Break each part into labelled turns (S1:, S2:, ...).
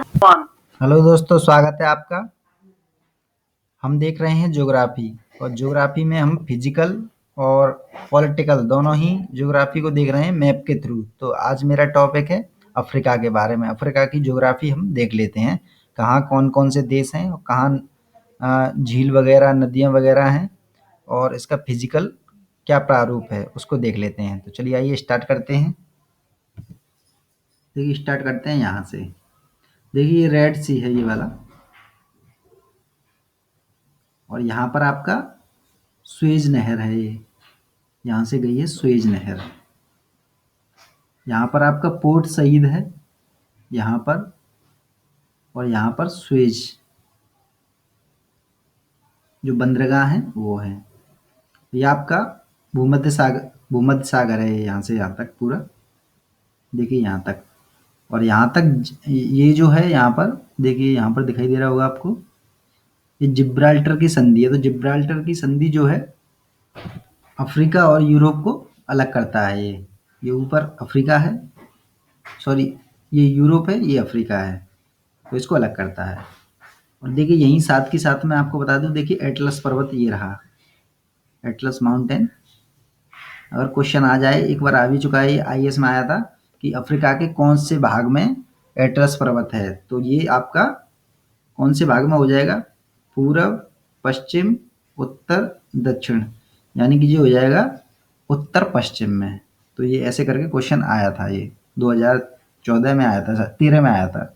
S1: Hello दोस्तों, स्वागत है आपका। हम देख रहे हैं ज्योग्राफी, और ज्योग्राफी में हम फिजिकल और पॉलिटिकल दोनों ही ज्योग्राफी को देख रहे हैं मैप के थ्रू। तो आज मेरा टॉपिक है अफ्रीका के बारे में। अफ्रीका की ज्योग्राफी हम देख लेते हैं, कहाँ कौन-कौन से देश हैं और कहाँ झील वगैरह, नदियाँ वगैरह हैं, और इसका फिजिकल क्या प्रारूप है उसको देख लेते हैं। तो चलिए आइए स्टार्ट करते हैं। देखिए स्टार्ट करते हैं यहाँ से। देखिए ये रेड सी है ये वाला, और यहाँ पर आपका स्वेज नहर है ये, यहाँ से गई है स्वेज नहर। यहाँ पर आपका पोर्ट सईद है यहाँ पर, और यहाँ पर स्वेज जो बंदरगाह है वो है। ये आपका भूमध्य सागर है, यहाँ से यहाँ तक पूरा, देखिए यहाँ तक। और यहाँ तक ये जो है यहाँ पर, देखिए यहाँ पर दिखाई दे रहा होगा आपको, ये जिब्राल्टर की संधि है। तो जिब्राल्टर की संधि जो है अफ्रीका और यूरोप को अलग करता है। ये ऊपर अफ्रीका है, सॉरी ये यूरोप है, ये अफ्रीका है, तो इसको अलग करता है। और देखिए यहीं साथ के साथ मैं आपको बता दूं, देखिए एटलस पर्वत ये रहा, एटलस माउंटेन। अगर क्वेश्चन आ जाए, एक बार आ भी चुका है, आईएएस में आया था कि अफ्रीका के कौन से भाग में एटलस पर्वत है, तो ये आपका कौन से भाग में हो जाएगा, पूरब, पश्चिम, उत्तर, दक्षिण, यानी कि ये हो जाएगा उत्तर पश्चिम में। तो ये ऐसे करके क्वेश्चन आया था, ये 2014 में आया था, 13 में आया था,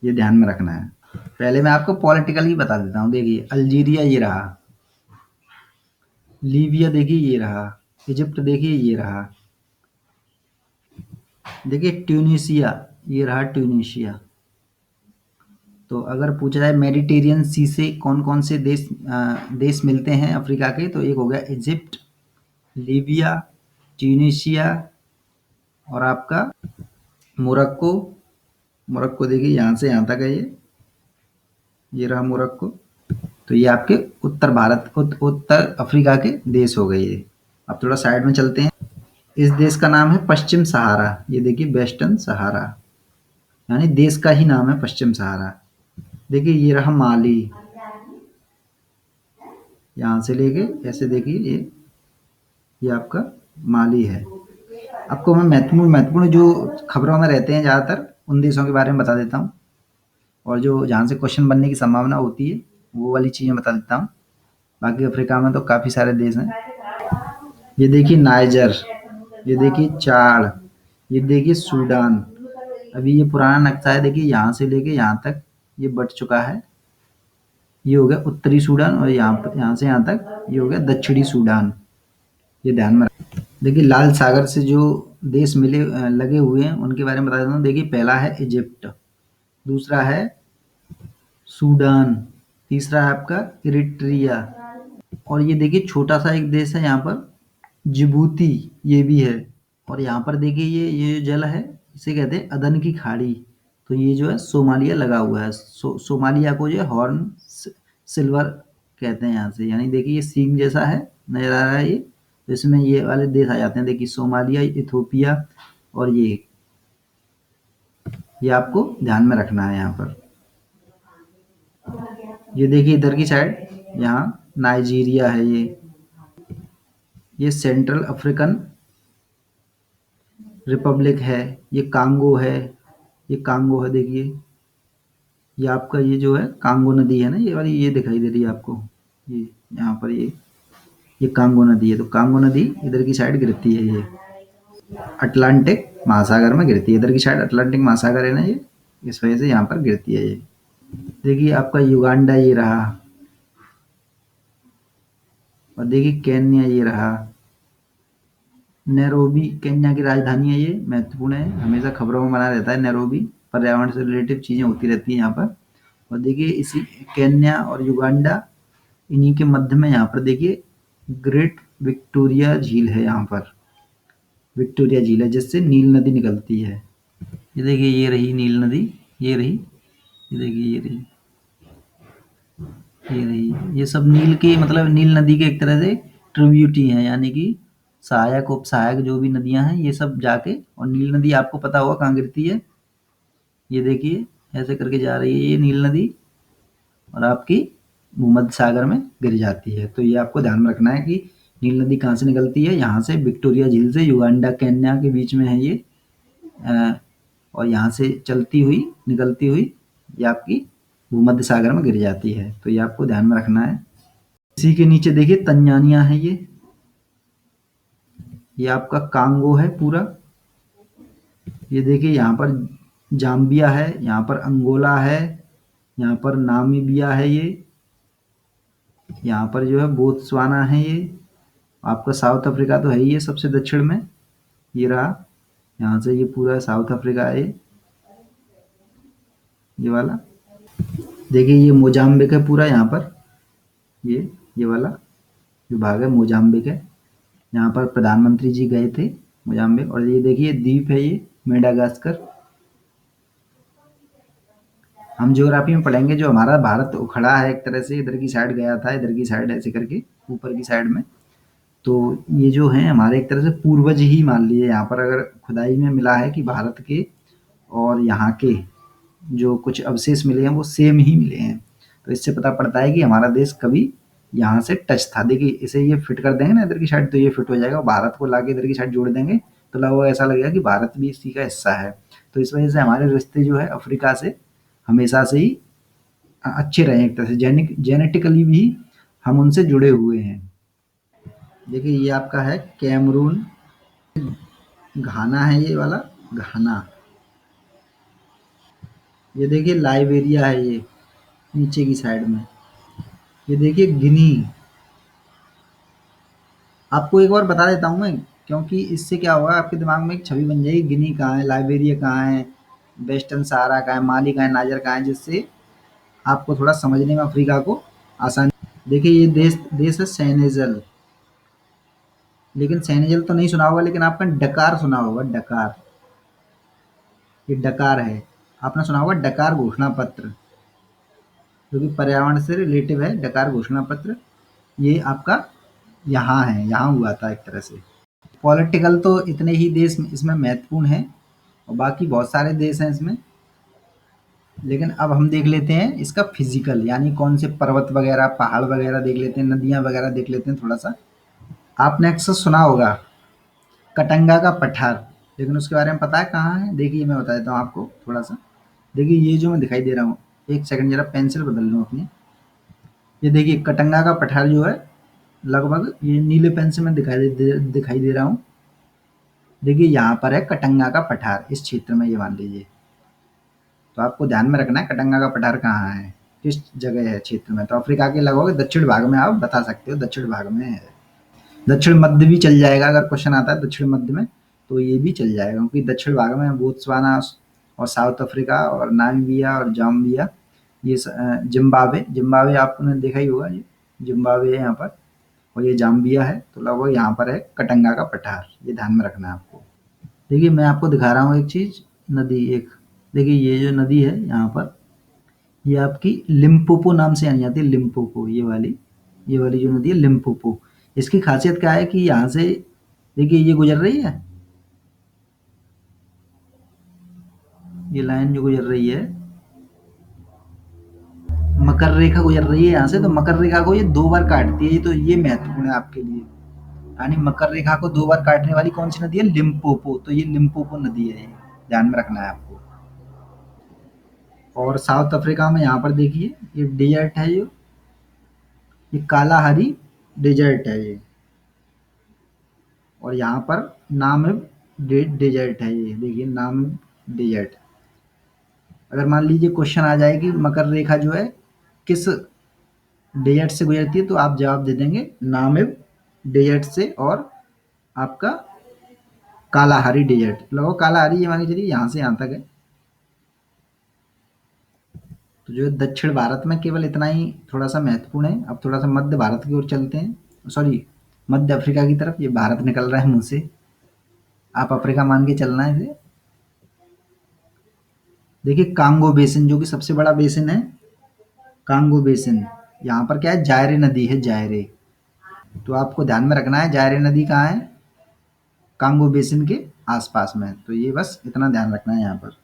S1: ये ध्यान में रखना है। पहले मैं आपको पॉलिटिकल ही बता देता हूँ। देखिए अल्जीरिया ये रहा, लीबिया देखिए ये रहा, इजिप्ट देखिए ये रहा, देखिए ट्यूनीशिया ये रहा, ट्यूनीशिया। तो अगर पूछा जाए मेडिटेरियन सी से कौन कौन से देश मिलते हैं अफ्रीका के, तो एक हो गया इजिप्ट, लीबिया, ट्यूनीशिया, और आपका मोरक्को। मोरक्को देखिए यहाँ से यहाँ तक है, ये रहा मोरक्को। तो ये आपके उत्तर अफ्रीका के देश हो गए ये। अब थोड़ा साइड में चलते हैं। इस देश का नाम है पश्चिम सहारा, ये देखिए वेस्टर्न सहारा, यानी देश का ही नाम है पश्चिम सहारा। देखिए ये रहा माली, यहाँ से लेके ऐसे देखिए ये आपका माली है। आपको मैं महत्वपूर्ण महत्वपूर्ण जो खबरों में रहते हैं ज़्यादातर उन देशों के बारे में बता देता हूँ, और जो जहाँ से क्वेश्चन बनने की संभावना होती है वो वाली चीज़ें बता देता हूँ। बाकी अफ्रीका में तो काफ़ी सारे देश हैं। ये देखिए नाइजर, ये देखिए चाड, ये देखिए सूडान। अभी ये पुराना नक्शा है, देखिए यहाँ से लेके यहाँ तक ये बट चुका है। ये हो गया उत्तरी सूडान, और यहाँ से यहाँ तक ये हो गया दक्षिणी सूडान, ये ध्यान में रखें। देखिए लाल सागर से जो देश लगे हुए हैं उनके बारे में बता देता हूँ। देखिए पहला है इजिप्ट, दूसरा है सूडान, तीसरा है आपका इरिट्रिया, और ये देखिए छोटा सा एक देश है यहाँ पर जिबूती, ये भी है। और यहाँ पर देखिए ये जो जल है इसे कहते हैं अदन की खाड़ी। तो ये जो है सोमालिया लगा हुआ है, सोमालिया को जो है हॉर्न सिल्वर कहते हैं यहाँ से, यानी देखिए ये सींग जैसा है, नजर आ रहा है ये। तो इसमें ये वाले देश आ जाते हैं, देखिए सोमालिया, इथोपिया, और ये आपको ध्यान में रखना है यहाँ पर। ये देखिए इधर की साइड, यहाँ नाइजीरिया है, ये सेंट्रल अफ्रीकन रिपब्लिक है, ये कांगो है, ये कांगो है देखिए। ये आपका ये जो है कांगो नदी है ना, ये वाली ये दिखाई दे रही है आपको, ये यहाँ पर ये कांगो नदी है। तो कांगो नदी इधर की साइड गिरती है, ये अटलांटिक महासागर में गिरती है, इधर की साइड अटलांटिक महासागर है ना ये, इस वजह से यहाँ पर गिरती है ये। देखिए आपका युगांडा ये रहा, और देखिए केन्या ये रहा, नैरोबी केन्या की राजधानी है, ये महत्वपूर्ण है, हमेशा खबरों में बना रहता है नैरोबी, पर्यावरण से रिलेटिव चीज़ें होती रहती हैं यहाँ पर। और देखिए इसी केन्या और युगांडा, इन्हीं के मध्य में यहाँ पर देखिए ग्रेट विक्टोरिया झील है, यहाँ पर विक्टोरिया झील है जिससे नील नदी निकलती है। ये देखिए ये रही नील नदी, ये रही, ये देखिए ये रही, ये सब नील की मतलब नील नदी के एक तरह से ट्रिब्यूटी हैं, यानी कि सहायक उपसहायक जो भी नदियां हैं ये सब जाके, और नील नदी आपको पता होगा कहाँ गिरती है, ये देखिए ऐसे करके जा रही है ये नील नदी और आपकी भूमध्य सागर में गिर जाती है। तो ये आपको ध्यान में रखना है कि नील नदी कहाँ से निकलती है, यहाँ से विक्टोरिया झील से युगांडा केन्या के बीच में है ये और यहाँ से चलती हुई निकलती हुई ये आपकी भूमध्य सागर में गिर जाती है। तो ये आपको ध्यान में रखना है। इसी के नीचे देखिए तंजानिया है ये आपका कांगो है पूरा। ये देखिए यहाँ पर जाम्बिया है, यहाँ पर अंगोला है, यहाँ पर नामीबिया है ये, यहाँ पर जो है बोत्सवाना है ये, आपका साउथ अफ्रीका तो है ही है सबसे दक्षिण में, ये रहा, यहाँ से ये पूरा साउथ अफ्रीका है ये वाला। देखिए ये मोजाम्बिक है पूरा यहाँ पर, ये वाला जो भाग है मोजाम्बिक है, यहाँ पर प्रधानमंत्री जी गए थे मोजाम्बिक। और ये देखिए द्वीप है ये मेडागास्कर। हम ज्योग्राफी में पढ़ेंगे जो हमारा भारत उखड़ा है एक तरह से, इधर की साइड गया था, इधर की साइड ऐसे करके ऊपर की साइड में। तो ये जो है हमारे एक तरह से पूर्वज ही मान लिए, यहाँ पर अगर खुदाई में मिला है कि भारत के और यहाँ के जो कुछ अवशेष मिले हैं वो सेम ही मिले हैं। तो इससे पता पड़ता है कि हमारा देश कभी यहाँ से टच था। देखिए इसे ये फिट कर देंगे ना इधर की साइड तो ये फिट हो जाएगा, भारत को लाके इधर की साइड जोड़ देंगे तो लगभग ऐसा लगेगा कि भारत भी इसी का हिस्सा है। तो इस वजह से हमारे रिश्ते जो है अफ्रीका से हमेशा से ही अच्छे रहे, एक तरह से जेनेटिकली भी हम उनसे जुड़े हुए हैं। देखिए ये आपका है कैमरून, घाना है ये वाला, घाना। ये देखिए लाइबेरिया है ये नीचे की साइड में। ये देखिए गिनी। आपको एक बार बता देता हूँ मैं, क्योंकि इससे क्या होगा आपके दिमाग में एक छवि बन जाएगी, गिनी कहाँ है, लाइबेरिया कहाँ है, वेस्टर्न सहारा कहाँ है, माली कहाँ है, नाइजर कहाँ है, जिससे आपको थोड़ा समझने में अफ्रीका को आसानी। देखिए ये देश देश है सेनेगल, लेकिन सेनेगल तो नहीं सुना होगा, लेकिन आपने डकार सुना होगा, डकार। ये डकार है, आपने सुना होगा डकार घोषणा पत्र, जो कि पर्यावरण से रिलेटिव है। डकार घोषणा पत्र ये आपका यहाँ है, यहाँ हुआ था एक तरह से। पॉलिटिकल तो इतने ही देश इसमें महत्वपूर्ण हैं और बाकी बहुत सारे देश हैं इसमें, लेकिन अब हम देख लेते हैं इसका फिजिकल, यानी कौन से पर्वत वगैरह पहाड़ वगैरह देख लेते हैं, नदियाँ वगैरह देख लेते हैं थोड़ा सा। आपने अक्सर सुना होगा कटंगा का पठार, लेकिन उसके बारे में पता है कहाँ है? देखिए मैं बता देता हूँ आपको थोड़ा सा। देखिए ये जो मैं दिखाई दे रहा हूँ, एक सेकंड जरा पेंसिल बदल लूँ अपनी। ये देखिए कटंगा का पठार जो है लगभग ये नीले पेन से मैं दिखाई दे रहा हूँ। देखिए यहाँ पर है कटंगा का पठार, इस क्षेत्र में ये मान लीजिए। तो आपको ध्यान में रखना है कटंगा का पठार कहाँ है, किस जगह है क्षेत्र में। तो अफ्रीका के लगभग दक्षिण भाग में आप बता सकते हो, दक्षिण भाग में है। दक्षिण मध्य भी चल जाएगा, अगर क्वेश्चन आता है दक्षिण मध्य में तो ये भी चल जाएगा, क्योंकि दक्षिण भाग में बोत्सवाना और साउथ अफ्रीका और नामीबिया और जाम्बिया, ये जिम्बाब्वे, जिम्बाब्वे आपने देखा ही होगा, ये जिम्बाब्वे है यहाँ पर, और ये जाम्बिया है। तो लगभग यहाँ पर है कटंगा का पठार, ये ध्यान में रखना है आपको। देखिए मैं आपको दिखा रहा हूँ एक चीज़, नदी एक, देखिए ये जो नदी है यहाँ पर, ये आपकी लिम्पोपो नाम से जानी जाती है, लिम्पोपो, ये वाली जो नदी है लिम्पोपो। इसकी खासियत क्या है कि यहाँ से देखिए ये गुजर रही है, ये लाइन जो गुजर रही है, मकर रेखा गुजर रही है यहाँ से, तो मकर रेखा को ये 2 बार काटती है। ये तो ये महत्वपूर्ण है आपके लिए, यानी मकर रेखा को 2 बार काटने वाली कौन सी नदी है? लिम्पोपो। तो ये लिम्पोपो नदी है, ये ध्यान में रखना है आपको। और साउथ अफ्रीका में यहाँ पर देखिए ये डेजर्ट है, ये कालाहारी डेजर्ट है ये, और यहाँ पर नामिब डेजर्ट है ये, देखिए नामिब डेजर्ट। अगर मान लीजिए क्वेश्चन आ जाए कि मकर रेखा जो है किस डेजर्ट से गुजरती है, तो आप जवाब दे देंगे नामिब डेजर्ट से और आपका कालाहारी डेजर्ट। लगभग कालाहारी ये मान के चलिए यहाँ से यहाँ तक है। तो जो दक्षिण भारत में केवल इतना ही थोड़ा सा महत्वपूर्ण है। अब थोड़ा सा मध्य भारत की ओर चलते हैं, सॉरी मध्य अफ्रीका की तरफ। ये भारत निकल रहा है मुंह से, आप अफ्रीका मान के चलना है इसे। देखिए कांगो बेसिन जो कि सबसे बड़ा बेसिन है, कांगो बेसिन, यहाँ पर क्या है, जायरे नदी है, जायरे। तो आपको ध्यान में रखना है जायरे नदी कहाँ है, कांगो बेसिन के आसपास में। तो ये बस इतना ध्यान रखना है यहाँ पर।